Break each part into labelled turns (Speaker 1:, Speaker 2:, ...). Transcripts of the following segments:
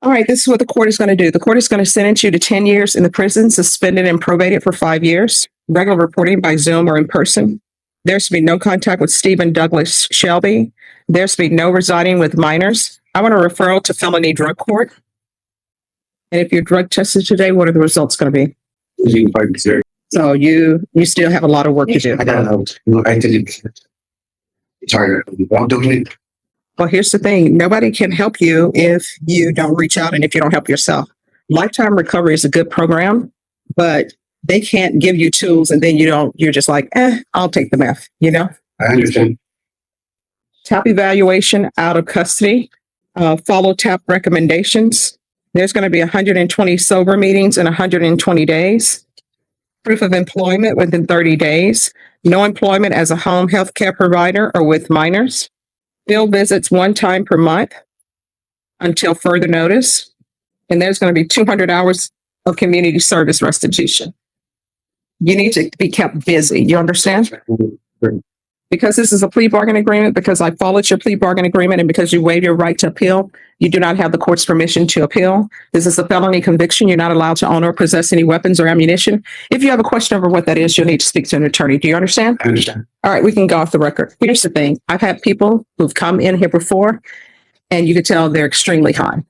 Speaker 1: All right, this is what the court is going to do. The court is going to sentence you to 10 years in the prison, suspended and probated for 5 years, regular reporting by Zoom or in person. There's to be no contact with Stephen Douglas Shelby. There's to be no residing with minors. I want a referral to felony drug court. And if you're drug tested today, what are the results going to be? So you still have a lot of work to do.
Speaker 2: I got I did it. Sorry, I'm doing it.
Speaker 1: Well, here's the thing. Nobody can help you if you don't reach out and if you don't help yourself. Lifetime Recovery is a good program, but they can't give you tools and then you're just like, I'll take the meth, you know?
Speaker 2: I understand.
Speaker 1: TAP evaluation out of custody, follow TAP recommendations. There's going to be 120 sober meetings in 120 days. Proof of employment within 30 days. No employment as a home health care provider or with minors. Field visits 1 time per month until further notice. And there's going to be 200 hours of community service restitution. You need to be kept busy. You understand? Because this is a plea bargain agreement, because I followed your plea bargain agreement, and because you waived your right to appeal, you do not have the court's permission to appeal. This is a felony conviction. You're not allowed to own or possess any weapons or ammunition. If you have a question over what that is, you'll need to speak to an attorney. Do you understand?
Speaker 2: I understand.
Speaker 1: All right, we can go off the record. Here's the thing. I've had people who've come in here before, and you can tell they're extremely high.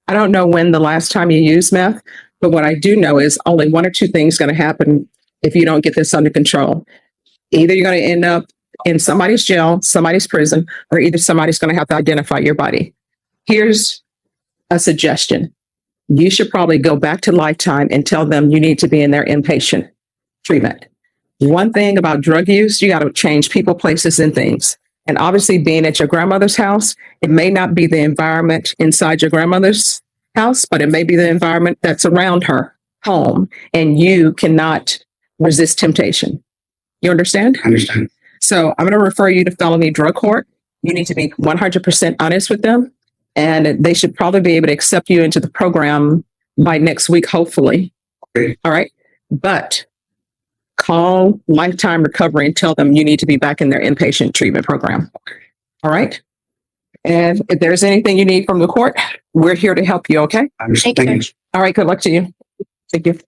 Speaker 1: I don't know when the last time you used meth, but what I do know is only 1 or 2 things going to happen if you don't get this under control. Either you're going to end up in somebody's jail, somebody's prison, or either somebody's going to have to identify your body. Here's a suggestion. You should probably go back to Lifetime and tell them you need to be in their inpatient treatment. One thing about drug use, you got to change people, places, and things. And obviously being at your grandmother's house, it may not be the environment inside your grandmother's house, but it may be the environment that's around her home, and you cannot resist temptation. You understand?
Speaker 2: I understand.
Speaker 1: So I'm going to refer you to felony drug court. You need to be 100% honest with them, and they should probably be able to accept you into the program by next week, hopefully.
Speaker 2: Okay.
Speaker 1: All right. But call Lifetime Recovery and tell them you need to be back in their inpatient treatment program. All right. And if there's anything you need from the court, we're here to help you. Okay.
Speaker 2: I understand. Thank you.
Speaker 1: All right. Good luck to you. Thank you.